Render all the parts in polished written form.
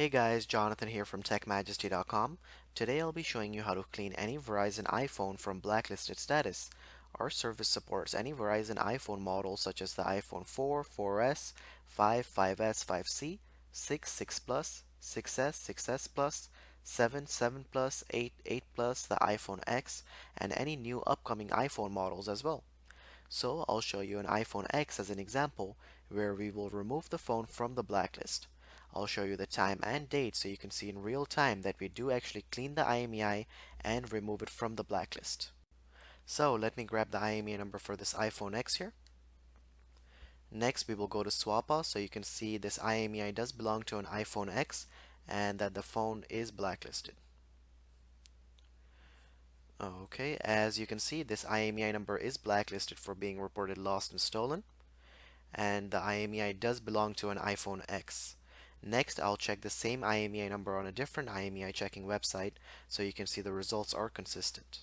Hey guys, Jonathan here from TechMajesty.com. Today I'll be showing you how to clean any Verizon iPhone from blacklisted status. Our service supports any Verizon iPhone model such as the iPhone 4, 4S, 5, 5S, 5C, 6, 6 Plus, 6S, 6S Plus, 7, 7 Plus, 8, 8 Plus, the iPhone X, and any new upcoming iPhone models as well. So I'll show you an iPhone X as an example where we will remove the phone from the blacklist. I'll show you the time and date so you can see in real time that we do actually clean the IMEI and remove it from the blacklist. So let me grab the IMEI number for this iPhone X here. Next we will go to Swappa so you can see this IMEI does belong to an iPhone X and that the phone is blacklisted. Okay, as you can see, this IMEI number is blacklisted for being reported lost and stolen, and the IMEI does belong to an iPhone X. Next, I'll check the same IMEI number on a different IMEI checking website so you can see the results are consistent.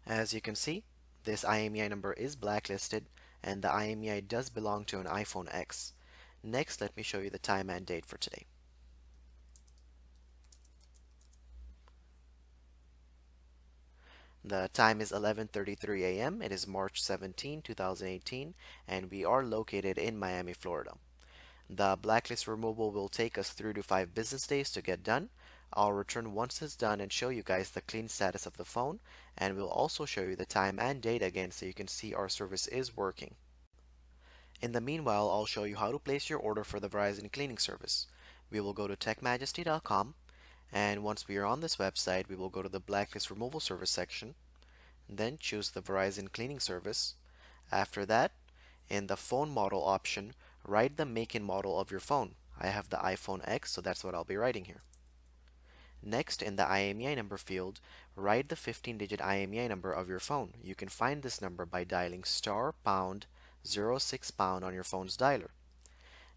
As you can see, this IMEI number is blacklisted and the IMEI does belong to an iPhone X. Next, let me show you the time and date for today. The time is 11:33 a.m. It is March 17, 2018, and we are located in Miami, Florida. The blacklist removal will take us 3 to 5 business days to get done. I'll return once it's done and show you guys the clean status of the phone, and we'll also show you the time and date again so you can see our service is working. In the meanwhile, I'll show you how to place your order for the Verizon cleaning service. We will go to TechMajesty.com, and once we are on this website, we will go to the blacklist removal service section, then choose the Verizon cleaning service. After that, in the phone model option, write the make and model of your phone. I have the iPhone X, so that's what I'll be writing here. Next, in the IMEI number field, write the 15-digit IMEI number of your phone. You can find this number by dialing star pound 06 pound on your phone's dialer.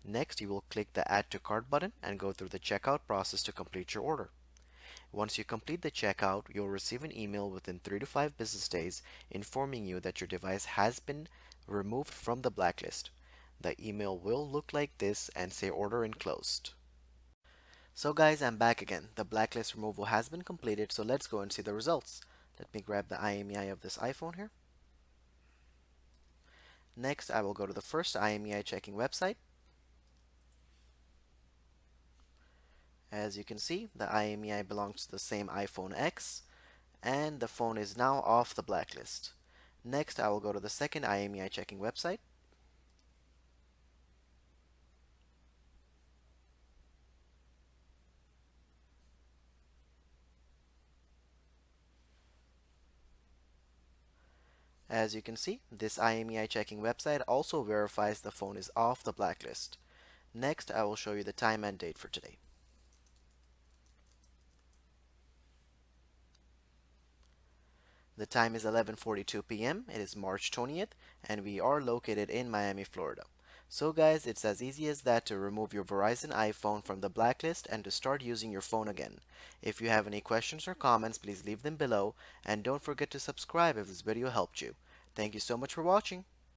Next, you will click the Add to Cart button and go through the checkout process to complete your order. Once you complete the checkout, you'll receive an email within 3 to 5 business days informing you that your device has been removed from the blacklist. The email will look like this and say order enclosed. So guys, I'm back again. The blacklist removal has been completed, so let's go and see the results. Let me grab the IMEI of this iPhone here. Next, I will go to the first IMEI checking website. As you can see, the IMEI belongs to the same iPhone X, and the phone is now off the blacklist. Next, I will go to the second IMEI checking website. As you can see, this IMEI checking website also verifies the phone is off the blacklist. Next, I will show you the time and date for today. The time is 11:42 p.m. It is March 20th, and we are located in Miami, Florida. So guys, it's as easy as that to remove your Verizon iPhone from the blacklist and to start using your phone again. If you have any questions or comments, please leave them below, and don't forget to subscribe if this video helped you. Thank you so much for watching.